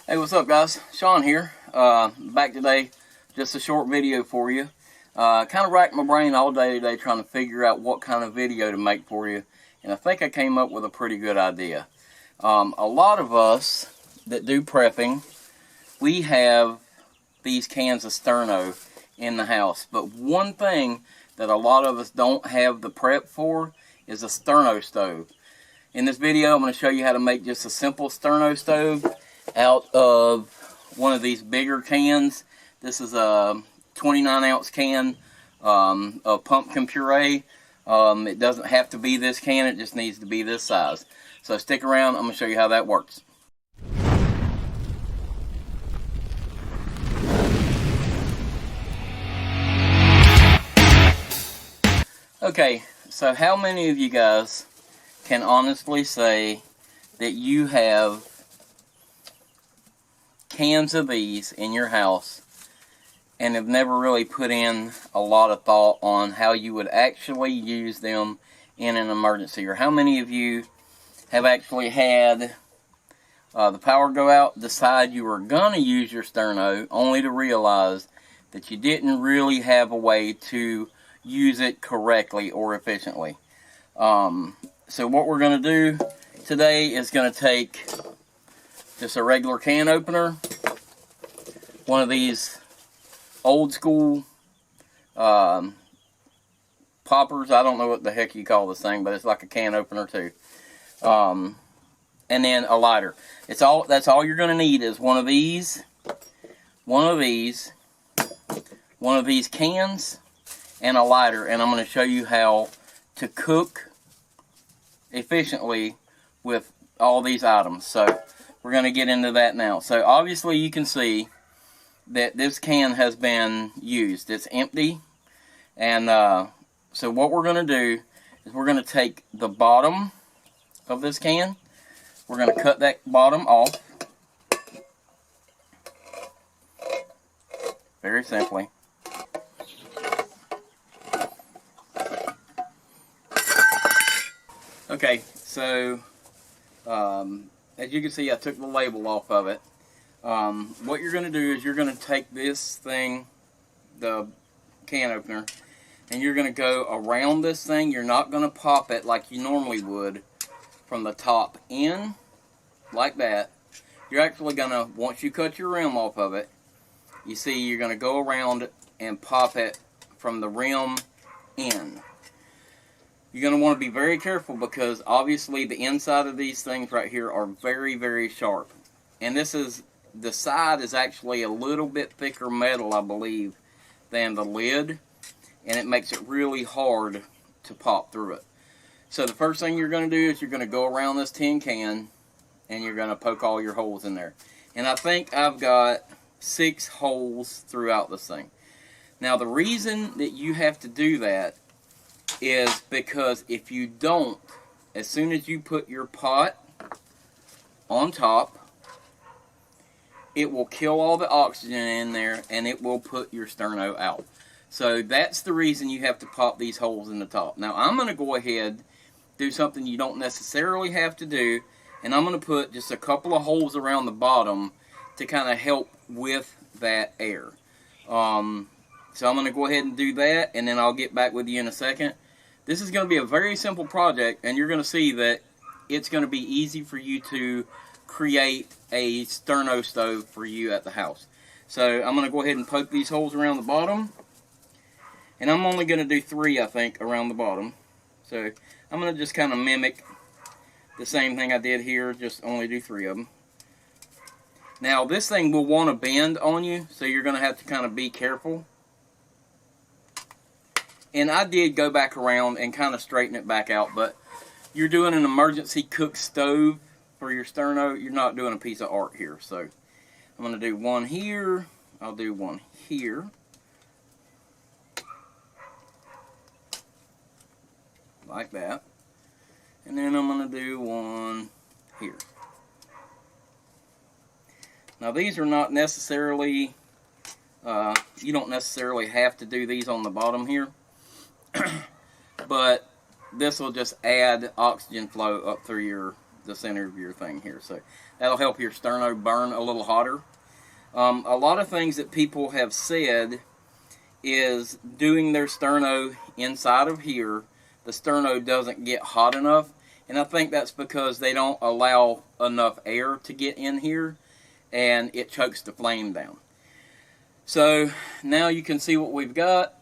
Hey, what's up, guys? Sean here. Back today, just a short video for you. Kind of racked my brain all day today trying to figure out what kind of video to make for you, and I think I came up with a pretty good idea. A lot of us that do prepping, we have these cans of Sterno in the house, but one thing that a lot of us don't have the prep for is a Sterno stove. In this video, I'm going to show you how to make just a simple Sterno stove out of one of these bigger cans. This is a 29-ounce can of pumpkin puree. It doesn't have to be this can, it just needs to be this size. So stick around, I'm going to show you how that works. Okay, so how many of you guys can honestly say that you have cans of these in your house and have never really put in a lot of thought on how you would actually use them in an emergency? Or how many of you have actually had the power go out, decide you were going to use your Sterno, only to realize that you didn't really have a way to use it correctly or efficiently? So what we're going to do today is going to take just a regular can opener, one of these old school poppers. I don't know what the heck you call this thing, but it's like a can opener too. And then a lighter. That's all you're going to need is one of these cans, and a lighter. And I'm going to show you how to cook efficiently with all these items. So we're going to get into that now. So obviously you can see that this can has been used. It's empty. And so what we're going to do is we're going to take the bottom of this can. We're going to cut that bottom off. Very simply. Okay, so as you can see, I took the label off of it. What you're going to do is you're going to take this thing, the can opener, and you're going to go around this thing. You're not going to pop it like you normally would from the top in, like that. You're actually going to, once you cut your rim off of it, you see you're going to go around and pop it from the rim in. You're going to want to be very careful because obviously the inside of these things right here are very, very sharp. And the side is actually a little bit thicker metal, I believe, than the lid. And it makes it really hard to pop through it. So the first thing you're going to do is you're going to go around this tin can and you're going to poke all your holes in there. And I think I've got 6 holes throughout this thing. Now the reason that you have to do that is because if you don't, as soon as you put your pot on top, it will kill all the oxygen in there and it will put your Sterno out. So that's the reason you have to pop these holes in the top. Now I'm going to go ahead, do something you don't necessarily have to do, and I'm going to put just a couple of holes around the bottom to kind of help with that air. So I'm going to go ahead and do that, and then I'll get back with you in a second. This is going to be a very simple project, and you're going to see that it's going to be easy for you to create a Sterno stove for you at the house. So I'm going to go ahead and poke these holes around the bottom, and I'm only going to do 3, I think, around the bottom. So I'm going to just kind of mimic the same thing I did here, just only do 3 of them. Now this thing will want to bend on you, so you're going to have to kind of be careful. And I did go back around and kind of straighten it back out, but you're doing an emergency cook stove for your Sterno. You're not doing a piece of art here. So I'm going to do one here. I'll do one here. Like that. And then I'm going to do one here. Now these are not necessarily, you don't necessarily have to do these on the bottom here. But this will just add oxygen flow up through your the center of your thing here. So that'll help your sterno burn a little hotter. A lot of things that people have said is doing their sterno inside of here, the sterno doesn't get hot enough. And I think that's because they don't allow enough air to get in here, and it chokes the flame down. So now you can see what we've got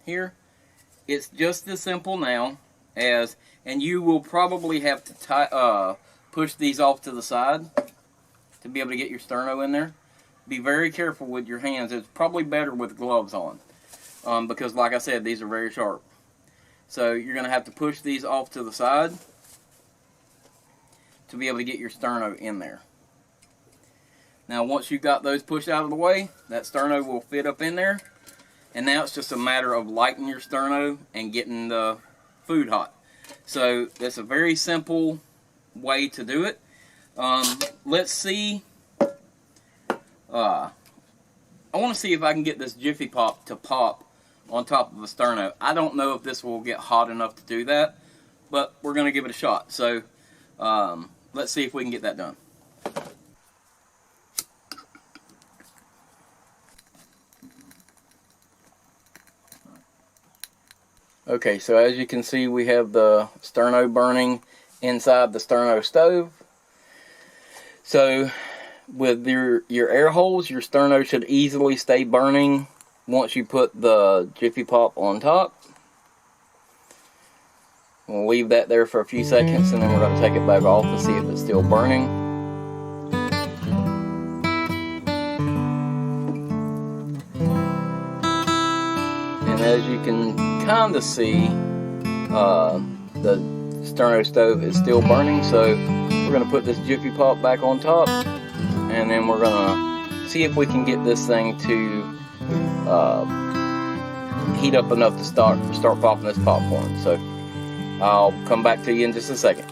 here. It's just as simple now as, and you will probably have to push these off to the side to be able to get your sterno in there. Be very careful with your hands. It's probably better with gloves on, because like I said, these are very sharp. So you're going to have to push these off to the side to be able to get your sterno in there. Now once you've got those pushed out of the way, that sterno will fit up in there, and now it's just a matter of lighting your sterno and getting the food hot. So that's a very simple way to do it. Let's see. I want to see if I can get this Jiffy Pop to pop on top of a sterno. I don't know if this will get hot enough to do that, but we're going to give it a shot. So let's see if we can get that done. Okay, so as you can see, we have the sterno burning inside the Sterno stove. So with your air holes, your sterno should easily stay burning once you put the Jiffy Pop on top. We'll leave that there for a few seconds, and then we're going to take it back off to see if it's still burning. And as you can kind of see, the Sterno stove is still burning, so we're going to put this Jiffy Pop back on top, and then we're going to see if we can get this thing to heat up enough to start popping this popcorn. So I'll come back to you in just a second.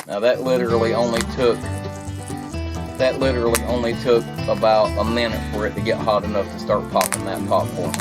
Now that literally only took about a minute for it to get hot enough to start popping that popcorn.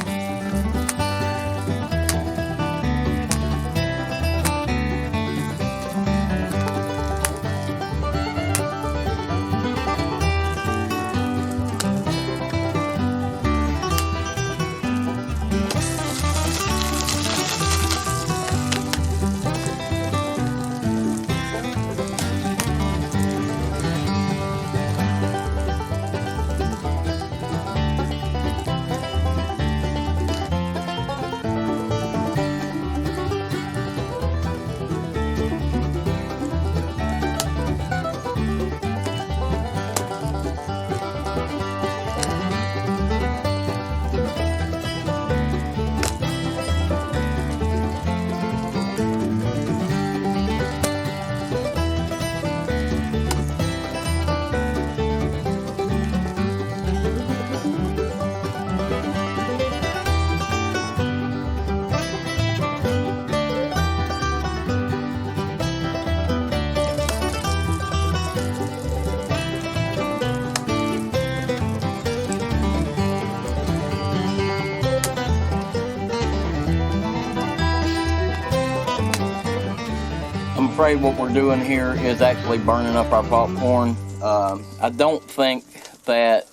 I'm afraid what we're doing here is actually burning up our popcorn. I don't think that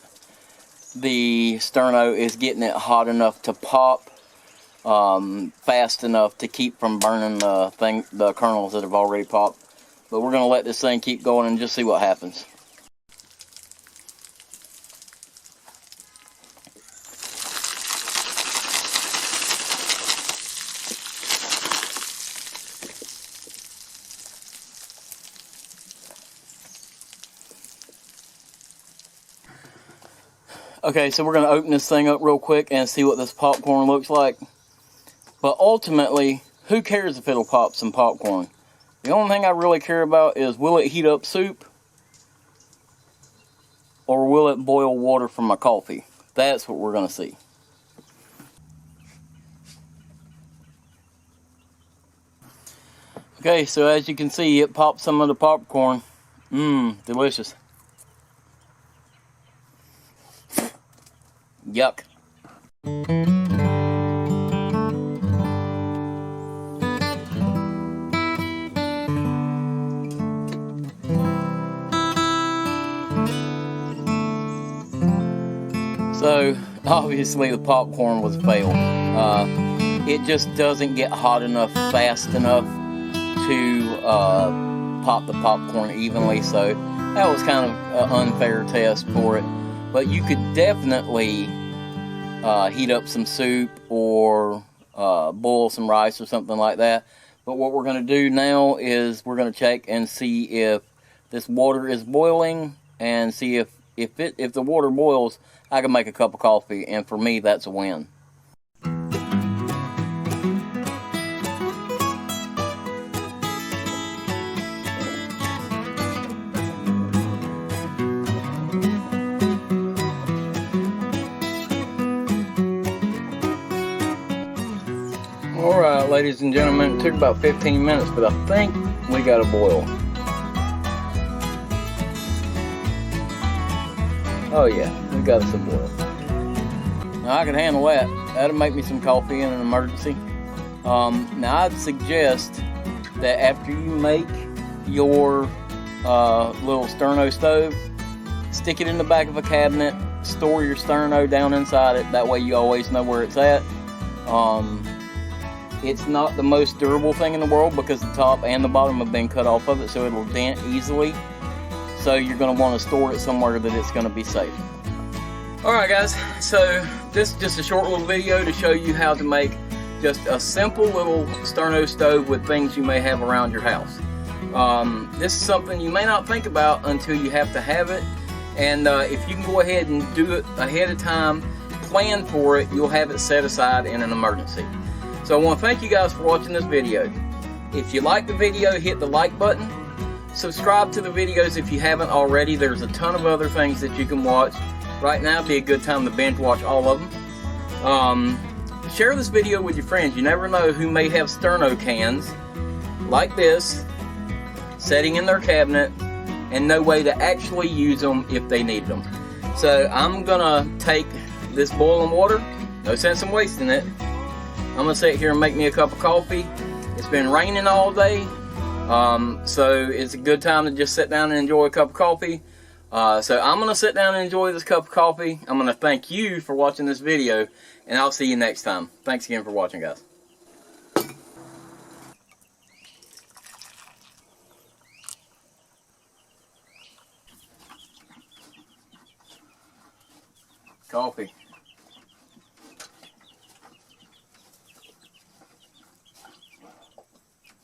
the sterno is getting it hot enough to pop fast enough to keep from burning the kernels that have already popped. But we're going to let this thing keep going and just see what happens. Okay, so we're going to open this thing up real quick and see what this popcorn looks like. But ultimately, who cares if it'll pop some popcorn? The only thing I really care about is, will it heat up soup? Or will it boil water from my coffee? That's what we're going to see. Okay, so as you can see, it popped some of the popcorn. Delicious. Yuck. So obviously the popcorn was failed. It just doesn't get hot enough fast enough to pop the popcorn evenly, so that was kind of an unfair test for it. But you could definitely heat up some soup or boil some rice or something like that. But what we're going to do now is we're going to check and see if this water is boiling, and see if the water boils, I can make a cup of coffee, and for me that's a win. Alright, ladies and gentlemen, it took about 15 minutes, but I think we got a boil. Oh yeah, we got us a boil. Now I can handle that. That'll make me some coffee in an emergency. Now I'd suggest that after you make your little Sterno stove, stick it in the back of a cabinet, store your Sterno down inside it, that way you always know where it's at. It's not the most durable thing in the world because the top and the bottom have been cut off of it, so it'll dent easily. So you're going to want to store it somewhere that it's going to be safe. Alright guys, so this is just a short little video to show you how to make just a simple little Sterno stove with things you may have around your house. This is something you may not think about until you have to have it, and if you can go ahead and do it ahead of time, plan for it, you'll have it set aside in an emergency. So I want to thank you guys for watching this video. If you like the video, hit the like button. Subscribe to the videos if you haven't already. There's a ton of other things that you can watch. Right now would be a good time to binge watch all of them. Share this video with your friends. You never know who may have Sterno cans like this sitting in their cabinet and no way to actually use them if they need them. So I'm gonna take this boiling water, no sense in wasting it. I'm gonna sit here and make me a cup of coffee. It's been raining all day. So it's a good time to just sit down and enjoy a cup of coffee. So I'm going to sit down and enjoy this cup of coffee. I'm going to thank you for watching this video, and I'll see you next time. Thanks again for watching, guys. Coffee.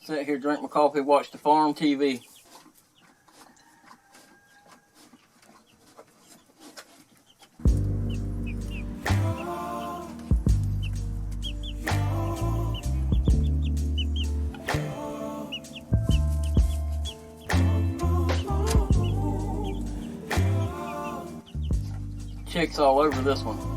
Sit here, drink my coffee, watch the farm TV. Chicks all over this one.